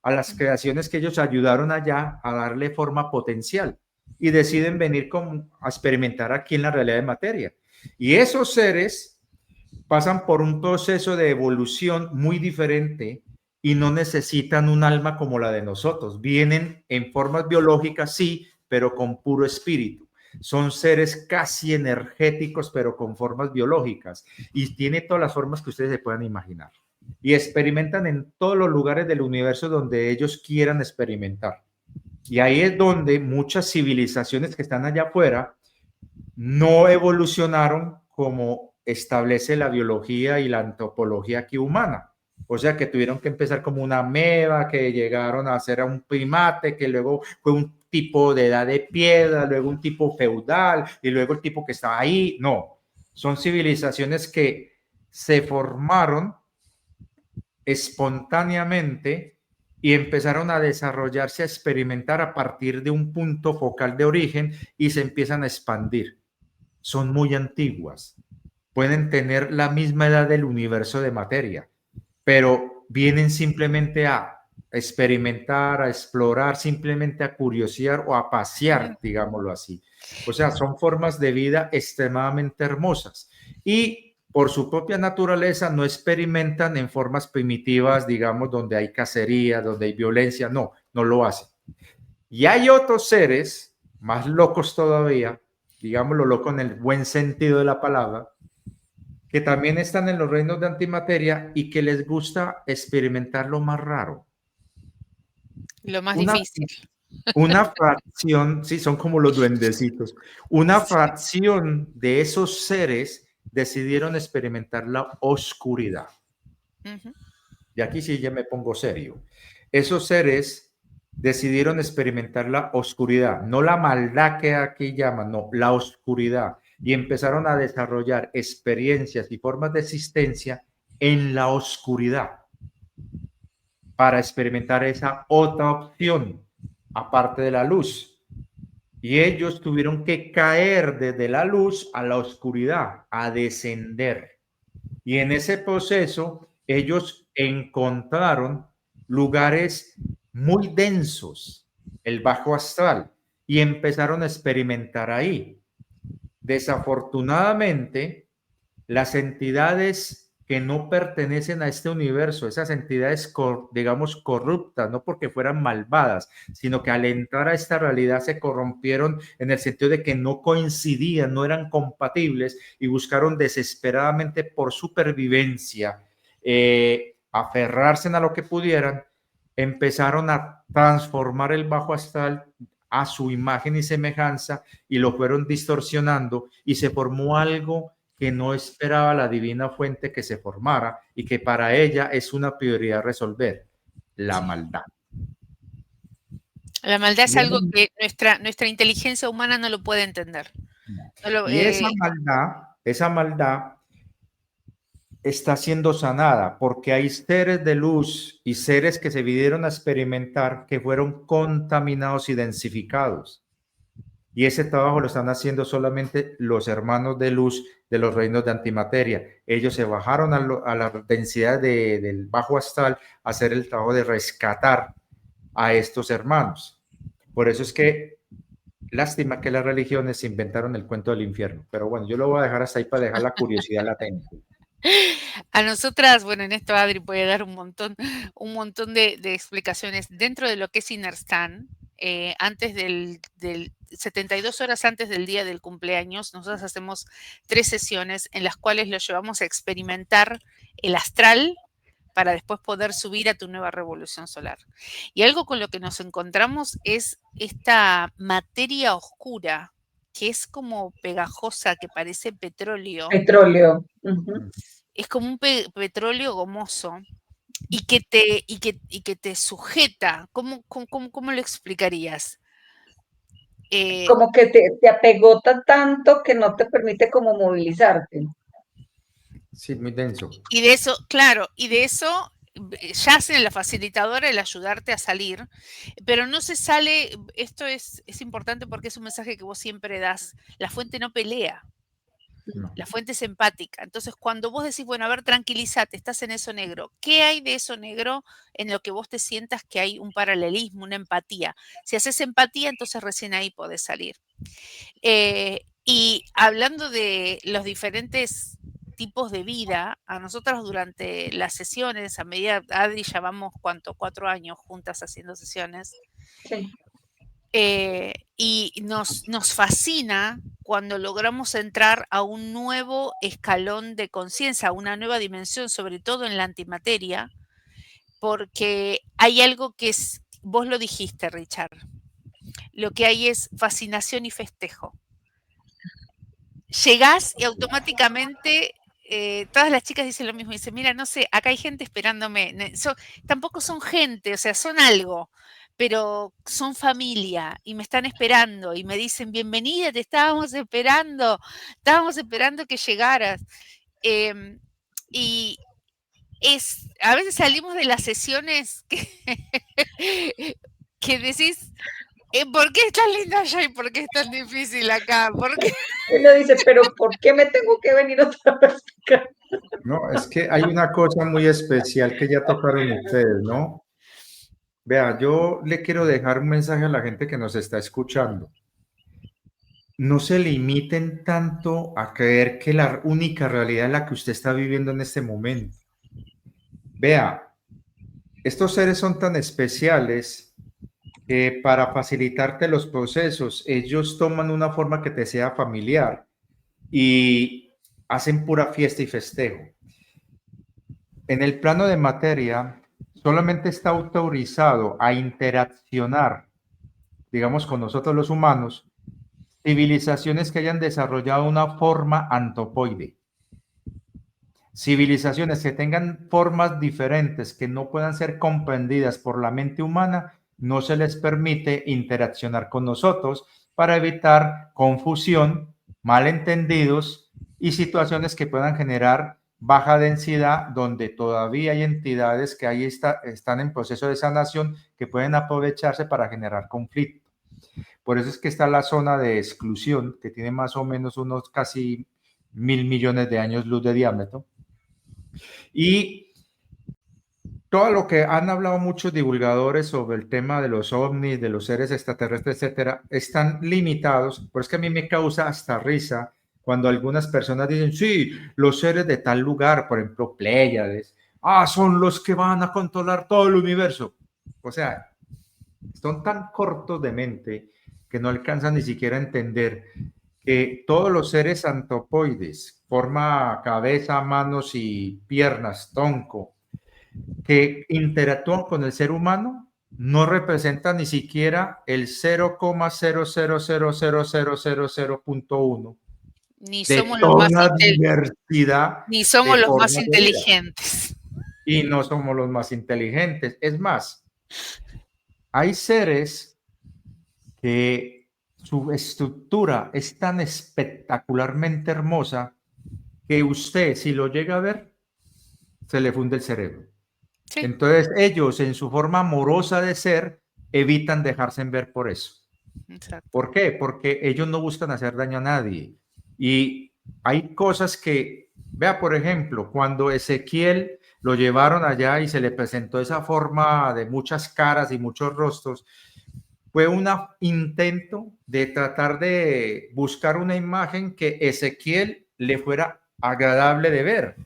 D: a las creaciones que ellos ayudaron allá a darle forma potencial y deciden venir a experimentar aquí en la realidad de materia. Y esos seres pasan por un proceso de evolución muy diferente y no necesitan un alma como la de nosotros. Vienen en formas biológicas, sí, pero con puro espíritu. Son seres casi energéticos, pero con formas biológicas. Y tiene todas las formas que ustedes se puedan imaginar. Y experimentan en todos los lugares del universo donde ellos quieran experimentar. Y ahí es donde muchas civilizaciones que están allá afuera no evolucionaron como establece la biología y la antropología aquí humana. O sea, que tuvieron que empezar como una ameba, que llegaron a ser un primate, que luego fue un tipo de edad de piedra, luego un tipo feudal y luego el tipo que estaba ahí. No, son civilizaciones que se formaron espontáneamente y empezaron a desarrollarse, a experimentar a partir de un punto focal de origen y se empiezan a expandir. Son muy antiguas, pueden tener la misma edad del universo de materia, pero vienen simplemente a experimentar, a explorar, simplemente a curiosear o a pasear, digámoslo así. O sea, son formas de vida extremadamente hermosas y por su propia naturaleza no experimentan en formas primitivas, digamos, donde hay cacería, donde hay violencia, no lo hacen. Y hay otros seres más locos todavía, digámoslo loco en el buen sentido de la palabra, que también están en los reinos de antimateria y que les gusta experimentar lo más raro.
B: Lo más difícil.
D: Una fracción, sí, son como los duendecitos. Una fracción de esos seres decidieron experimentar la oscuridad. Y aquí sí ya me pongo serio. Esos seres decidieron experimentar la oscuridad, no la maldad que aquí llaman, no, la oscuridad. Y empezaron a desarrollar experiencias y formas de existencia en la oscuridad para experimentar esa otra opción, aparte de la luz. Y ellos tuvieron que caer desde la luz a la oscuridad, a descender. Y en ese proceso, ellos encontraron lugares muy densos, el bajo astral, y empezaron a experimentar ahí. Desafortunadamente, las entidades que no pertenecen a este universo, esas entidades, digamos, corruptas, no porque fueran malvadas, sino que al entrar a esta realidad se corrompieron en el sentido de que no coincidían, no eran compatibles y buscaron desesperadamente por supervivencia, aferrarse a lo que pudieran, empezaron a transformar el bajo astral a su imagen y semejanza y lo fueron distorsionando y se formó algo que no esperaba la divina fuente que se formara y que para ella es una prioridad resolver, la maldad.
B: La maldad es algo que nuestra inteligencia humana no lo puede entender.
D: Y esa maldad está siendo sanada porque hay seres de luz y seres que se vinieron a experimentar que fueron contaminados y densificados. Y ese trabajo lo están haciendo solamente los hermanos de luz de los reinos de antimateria. Ellos se bajaron a la densidad del bajo astral a hacer el trabajo de rescatar a estos hermanos. Por eso es que lástima que las religiones inventaron el cuento del infierno. Pero bueno, yo lo voy a dejar hasta ahí para dejar la curiosidad latente.
B: A nosotras, bueno, en esto Adri puede dar un montón de explicaciones. Dentro de lo que es Inerstan, antes del 72 horas antes del día del cumpleaños, nosotros hacemos 3 sesiones en las cuales lo llevamos a experimentar el astral para después poder subir a tu nueva revolución solar. Y algo con lo que nos encontramos es esta materia oscura, que es como pegajosa, que parece petróleo.
C: Petróleo. Uh-huh.
B: Es como un petróleo gomoso y que te sujeta. ¿Cómo lo explicarías?
C: Como que te apegota tanto que no te permite como movilizarte.
D: Sí, muy denso.
B: Y de eso, claro, yace en la facilitadora el ayudarte a salir, pero no se sale. Esto es importante porque es un mensaje que vos siempre das. La fuente no pelea.
D: No.
B: La fuente es empática. Entonces, cuando vos decís, bueno, a ver, tranquilízate, estás en eso negro, ¿qué hay de eso negro en lo que vos te sientas que hay un paralelismo, una empatía? Si haces empatía, entonces recién ahí podés salir. Y hablando de los diferentes tipos de vida, a nosotros durante las sesiones, a medida, Adri, ya vamos, 4 años juntas haciendo sesiones.
C: Sí.
B: Y nos fascina cuando logramos entrar a un nuevo escalón de conciencia, a una nueva dimensión, sobre todo en la antimateria, porque hay algo que es, vos lo dijiste, Richard, lo que hay es fascinación y festejo. Llegás y automáticamente todas las chicas dicen lo mismo, dicen, mira, no sé, acá hay gente esperándome, tampoco son gente, o sea, son algo, pero son familia y me están esperando y me dicen, bienvenida, te estábamos esperando que llegaras. Y a veces salimos de las sesiones que decís, ¿por qué es tan linda allá y por qué es tan difícil acá? ¿Por qué?
C: Uno dice, pero ¿por qué me tengo que venir otra vez acá?
D: No, es que hay una cosa muy especial que ya tocaron ustedes, ¿no? Vea, yo le quiero dejar un mensaje a la gente que nos está escuchando. No se limiten tanto a creer que la única realidad es la que usted está viviendo en este momento. Vea, estos seres son tan especiales que para facilitarte los procesos, ellos toman una forma que te sea familiar y hacen pura fiesta y festejo. En el plano de materia, solamente está autorizado a interaccionar, digamos, con nosotros los humanos, civilizaciones que hayan desarrollado una forma antropoide. Civilizaciones que tengan formas diferentes, que no puedan ser comprendidas por la mente humana, no se les permite interaccionar con nosotros para evitar confusión, malentendidos y situaciones que puedan generar baja densidad, donde todavía hay entidades que ahí están en proceso de sanación que pueden aprovecharse para generar conflicto. Por eso es que está la zona de exclusión, que tiene más o menos unos casi 1.000 millones de años luz de diámetro. Y todo lo que han hablado muchos divulgadores sobre el tema de los ovnis, de los seres extraterrestres, etcétera, están limitados. Por eso que a mí me causa hasta risa cuando algunas personas dicen, sí, los seres de tal lugar, por ejemplo, Pléyades, son los que van a controlar todo el universo. O sea, son tan cortos de mente que no alcanzan ni siquiera a entender que todos los seres antropoides, forma, cabeza, manos y piernas, tronco, que interactúan con el ser humano no representan ni siquiera el 0,0000000.1
B: Ni
D: de
B: somos los
D: toda
B: más
D: la diversidad
B: ni somos
D: de
B: los más
D: formas de vida.
B: inteligentes.
D: Y no somos los más inteligentes. Es más, hay seres que su estructura es tan espectacularmente hermosa que usted, si lo llega a ver, se le funde el cerebro.
B: Sí,
D: Entonces, ellos, en su forma amorosa de ser, evitan dejarse ver por eso.
B: exacto.
D: ¿Por qué? Porque ellos no buscan hacer daño a nadie. Y hay cosas que, vea, por ejemplo, cuando Ezequiel lo llevaron allá y se le presentó esa forma de muchas caras y muchos rostros, fue un intento de tratar de buscar una imagen que Ezequiel le fuera agradable de ver.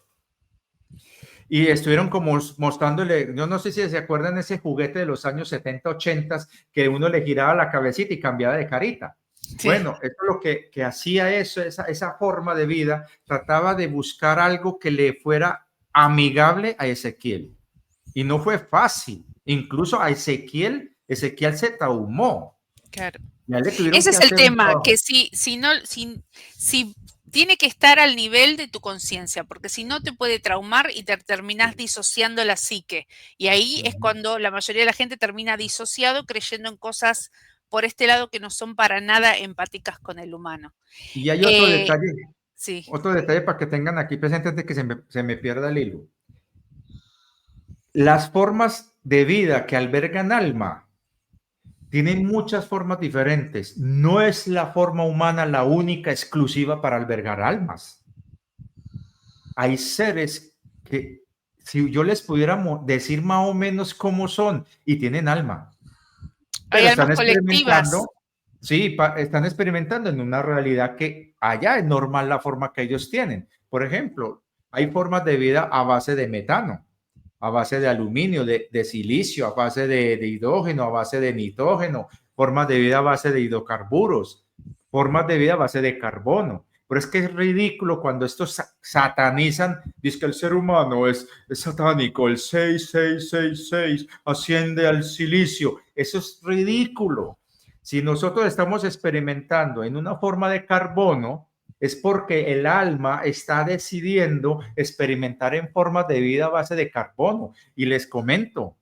D: Y estuvieron como mostrándole, yo no sé si se acuerdan ese juguete de los años 70, 80, que uno le giraba la cabecita y cambiaba de carita.
B: Sí.
D: Bueno, eso es lo que hacía eso, esa forma de vida, trataba de buscar algo que le fuera amigable a Ezequiel. Y no fue fácil. Incluso a Ezequiel se traumó.
B: Claro.
D: Ya le tuvieron
B: Ese
D: que
B: es el
D: hacer
B: tema, que si tiene que estar al nivel de tu conciencia, porque si no te puede traumar y te terminás disociando la psique. Y ahí es cuando la mayoría de la gente termina disociado creyendo en cosas por este lado que no son para nada empáticas con el humano.
D: Y hay otro detalle.
B: Sí.
D: Otro detalle para que tengan aquí presente antes de que se me pierda el hilo. Las formas de vida que albergan alma tienen muchas formas diferentes. No es la forma humana la única exclusiva para albergar almas. Hay seres que, si yo les pudiera decir más o menos cómo son, y tienen alma, pero
B: Hay
D: están
B: almas colectivas.
D: experimentando, sí, están experimentando en una realidad que allá es normal la forma que ellos tienen. Por ejemplo, hay formas de vida a base de metano, a base de aluminio, de silicio, a base de hidrógeno, a base de nitrógeno, formas de vida a base de hidrocarburos, formas de vida a base de carbono. Pero es que es ridículo cuando estos satanizan, dice que el ser humano es satánico, el 6666 asciende al silicio. Eso es ridículo. Si nosotros estamos experimentando en una forma de carbono, es porque el alma está decidiendo experimentar en formas de vida a base de carbono. Y les comento,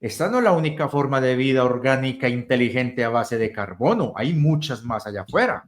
D: esta no es la única forma de vida orgánica inteligente a base de carbono. Hay muchas más allá afuera.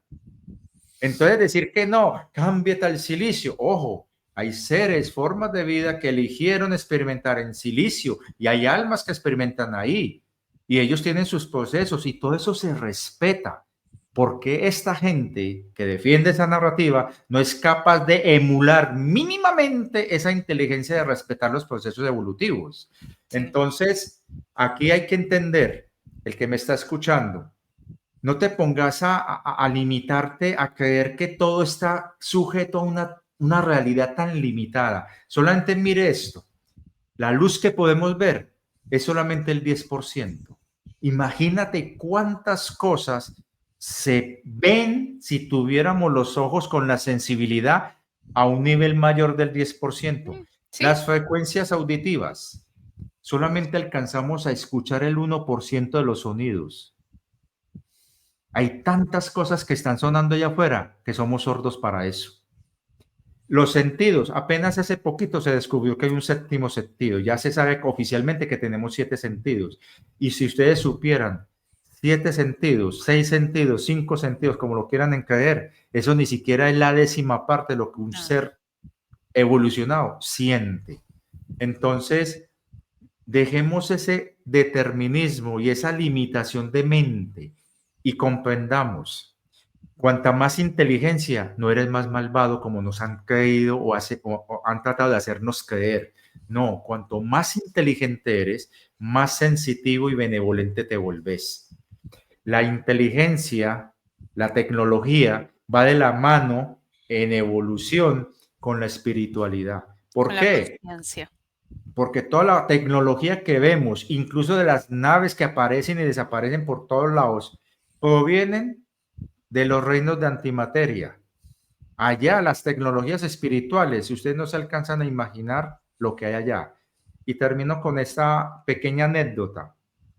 D: Entonces decir que no, cámbiate al silicio. Ojo, hay seres, formas de vida que eligieron experimentar en silicio y hay almas que experimentan ahí. Y ellos tienen sus procesos y todo eso se respeta. Porque esta gente que defiende esa narrativa no es capaz de emular mínimamente esa inteligencia de respetar los procesos evolutivos? Entonces, aquí hay que entender, el que me está escuchando, no te pongas a limitarte, a creer que todo está sujeto a una realidad tan limitada. Solamente mire esto, la luz que podemos ver es solamente el 10%. Imagínate cuántas cosas se ven si tuviéramos los ojos con la sensibilidad a un nivel mayor del 10%.
B: Sí.
D: Las frecuencias auditivas, solamente alcanzamos a escuchar el 1% de los sonidos. Hay tantas cosas que están sonando allá afuera que somos sordos para eso. Los sentidos, apenas hace poquito se descubrió que hay un séptimo sentido. Ya se sabe oficialmente que tenemos 7 sentidos. Y si ustedes supieran 7 sentidos, 6 sentidos, 5 sentidos, como lo quieran creer, eso ni siquiera es la 10ª parte de lo que un ser evolucionado siente. Entonces, dejemos ese determinismo y esa limitación de mente y comprendamos, cuanta más inteligencia, no eres más malvado como nos han creído o han tratado de hacernos creer. No, cuanto más inteligente eres, más sensitivo y benevolente te volvés. La inteligencia, la tecnología, va de la mano en evolución con la espiritualidad. ¿Por qué? Porque toda la tecnología que vemos, incluso de las naves que aparecen y desaparecen por todos lados, provienen de los reinos de antimateria. Allá las tecnologías espirituales, si ustedes no se alcanzan a imaginar lo que hay allá. y termino con esta pequeña anécdota.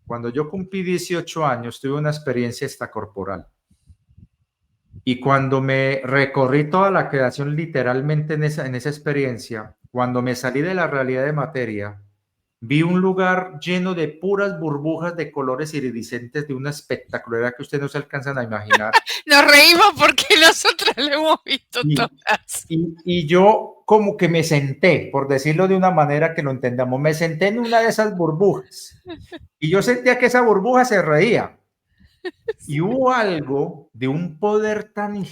D: Cuando yo cumplí 18 años, tuve una experiencia extracorporal. Y cuando me recorrí toda la creación literalmente en esa experiencia, cuando me salí de la realidad de materia, vi un lugar lleno de puras burbujas de colores iridiscentes de una espectacularidad que ustedes no se alcanzan a imaginar.
B: Nos reímos porque nosotros lo hemos visto
D: Y-
B: todas.
D: Y yo como que me senté, por decirlo de una manera que lo entendamos, me senté en una de esas burbujas y yo sentía que esa burbuja se reía. Y hubo algo de un poder tan,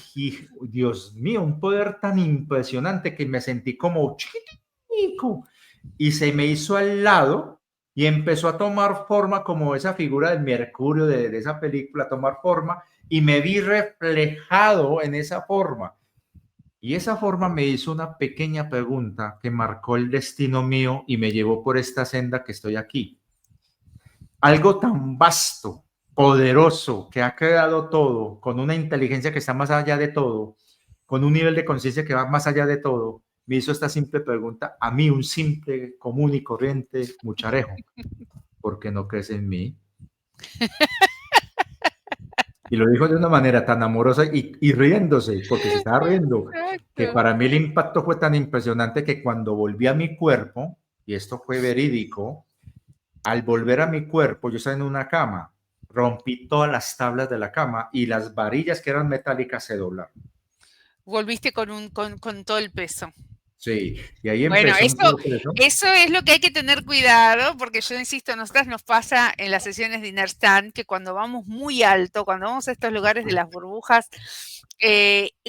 D: Dios mío, un poder tan impresionante que me sentí como chiquitico y se me hizo al lado y empezó a tomar forma como esa figura del Mercurio de esa película, a tomar forma y me vi reflejado en esa forma. Y esa forma me hizo una pequeña pregunta que marcó el destino mío y me llevó por esta senda que estoy aquí. Algo tan vasto, poderoso, que ha creado todo, con una inteligencia que está más allá de todo, con un nivel de conciencia que va más allá de todo, me hizo esta simple pregunta a mí, un simple, común y corriente mucharejo. ¿Por qué no crees en mí? Y lo dijo de una manera tan amorosa y riéndose, porque se estaba riendo, que
B: Exacto.
D: para mí el impacto fue tan impresionante que cuando volví a mi cuerpo, y esto fue verídico, al volver a mi cuerpo, yo estaba en una cama, rompí todas las tablas de la cama y las varillas que eran metálicas se doblaron.
B: Volviste con todo el peso.
D: Sí, y ahí
B: Bueno,
D: empezó un proceso.
B: eso es lo que hay que tener cuidado, porque yo insisto, a nosotras nos pasa en las sesiones de Inner Stand que cuando vamos muy alto, cuando vamos a estos lugares de las burbujas,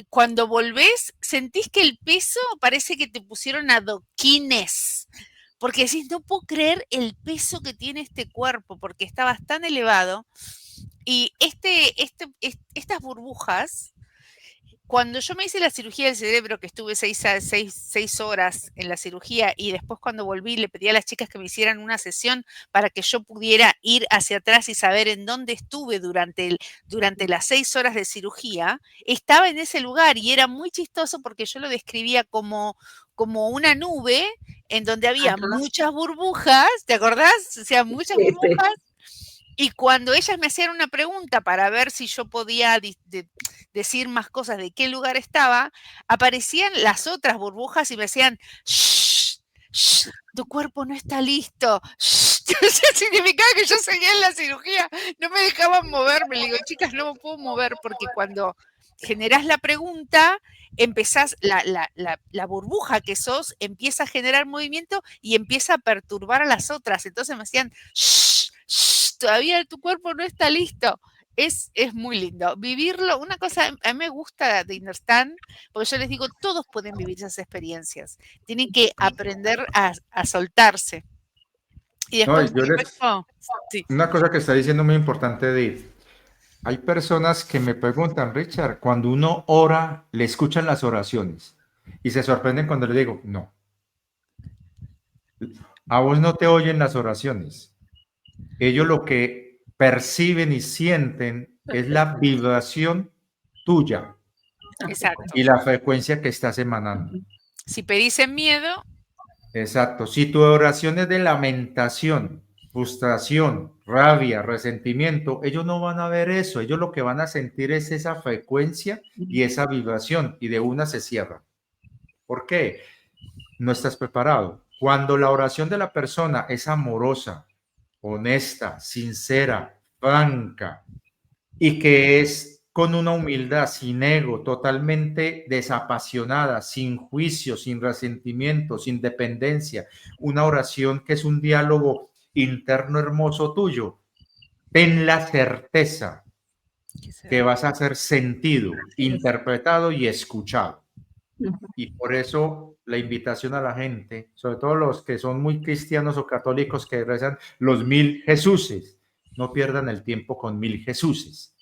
B: cuando volvés, sentís que el peso parece que te pusieron adoquines, porque decís, no puedo creer el peso que tiene este cuerpo, porque estabas tan elevado. Y estas burbujas, cuando yo me hice la cirugía del cerebro, que estuve 6 horas en la cirugía y después cuando volví le pedí a las chicas que me hicieran una sesión para que yo pudiera ir hacia atrás y saber en dónde estuve durante las 6 horas de cirugía, estaba en ese lugar y era muy chistoso porque yo lo describía como una nube en donde había muchas burbujas, ¿te acordás? O sea, muchas burbujas. Y cuando ellas me hacían una pregunta para ver si yo podía decir más cosas de qué lugar estaba, aparecían las otras burbujas y me decían, shh, shh, tu cuerpo no está listo. Shh. O sea, significaba que yo seguía en la cirugía, no me dejaban moverme. Le digo, chicas, no me puedo mover porque cuando generás la pregunta, empezás, la burbuja que sos empieza a generar movimiento y empieza a perturbar a las otras. Entonces me decían, shh, shh, todavía tu cuerpo no está listo. Es muy lindo. Vivirlo, una cosa, a mí me gusta de Inner Stand, porque yo les digo, todos pueden vivir esas experiencias. Tienen que aprender a soltarse. Y
D: No,
B: después, sí.
D: una cosa que está diciendo muy importante, Edith. Hay personas que me preguntan, Richard, cuando uno ora, le escuchan las oraciones y se sorprenden cuando le digo, no. A vos no te oyen las oraciones. Ellos lo que perciben y sienten es la vibración tuya.
B: Exacto.
D: Y la frecuencia que estás emanando.
B: Si pedís en miedo.
D: Exacto. Si tu oración es de lamentación, frustración, rabia, resentimiento, ellos no van a ver eso. Ellos lo que van a sentir es esa frecuencia y esa vibración y de una se cierra. ¿Por qué? No estás preparado. Cuando la oración de la persona es amorosa, honesta, sincera, franca y que es con una humildad, sin ego, totalmente desapasionada, sin juicio, sin resentimiento, sin dependencia, una oración que es un diálogo interno hermoso tuyo, ten la certeza que vas a ser sentido, interpretado y escuchado. Y por eso la invitación a la gente, sobre todo los que son muy cristianos o católicos que rezan los 1000 Jesuses, no pierdan el tiempo con 1000 Jesuses.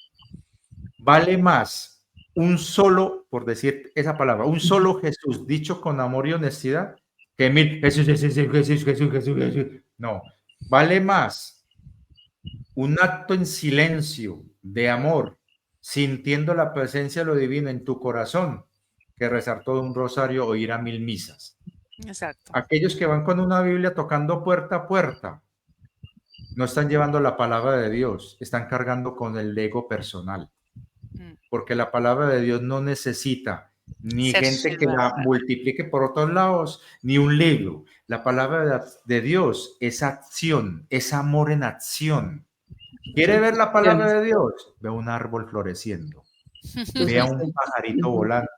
D: Vale más un solo, por decir esa palabra, un solo Jesús dicho con amor y honestidad que 1000 Jesús, Jesús, Jesús, Jesús, Jesús, Jesús. No, vale más un acto en silencio de amor, sintiendo la presencia de lo divino en tu corazón, que rezar todo un rosario o ir a 1000 misas.
B: Exacto.
D: Aquellos que van con una Biblia tocando puerta a puerta, no están llevando la palabra de Dios, están cargando con el ego personal, porque la palabra de Dios no necesita ni
B: Ser
D: gente que la
B: llevada.
D: multiplique por otros lados, ni un libro. La palabra de Dios es acción, es amor en acción. ¿Quiere ver la palabra de Dios? Ve un árbol floreciendo, vea un pajarito volando,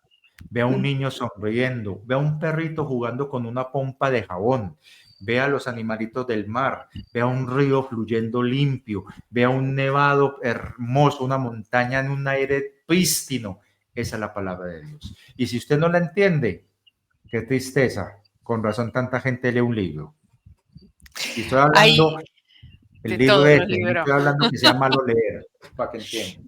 D: vea un niño sonriendo, vea un perrito jugando con una pompa de jabón, vea los animalitos del mar, vea un río fluyendo limpio, vea un nevado hermoso, una montaña en un aire prístino. Esa es la palabra de Dios. Y si usted no la entiende, qué tristeza. Con razón tanta gente lee un libro. Y estoy hablando
B: Hay
D: el
B: de
D: libro
B: todos los
D: no
B: libros.
D: estoy hablando que sea malo leer, para que entiendan.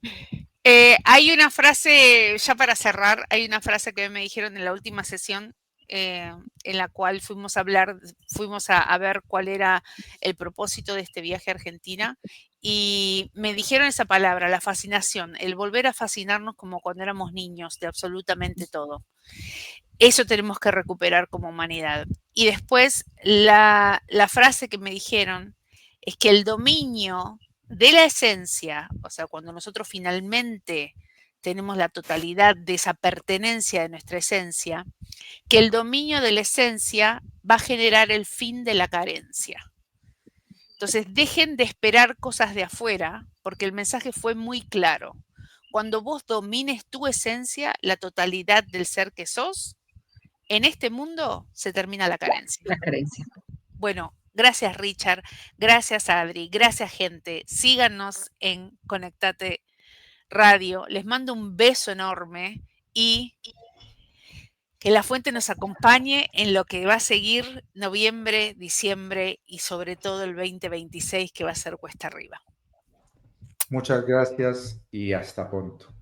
B: Hay una frase, ya para cerrar, hay una frase que me dijeron en la última sesión en la cual fuimos a hablar, fuimos a ver cuál era el propósito de este viaje a Argentina y me dijeron esa palabra, la fascinación, el volver a fascinarnos como cuando éramos niños de absolutamente todo. Eso tenemos que recuperar como humanidad. Y después la frase que me dijeron es que el dominio de la esencia, o sea, cuando nosotros finalmente tenemos la totalidad de esa pertenencia de nuestra esencia, que el dominio de la esencia va a generar el fin de la carencia. Entonces, dejen de esperar cosas de afuera, porque el mensaje fue muy claro. Cuando vos domines tu esencia, la totalidad del ser que sos, en este mundo se termina la carencia.
C: La carencia.
B: Bueno, gracias Richard, gracias Adri, gracias gente. Síganos en Conectate Radio. Les mando un beso enorme y que la fuente nos acompañe en lo que va a seguir noviembre, diciembre y sobre todo el 2026 que va a ser cuesta arriba.
D: Muchas gracias y hasta pronto.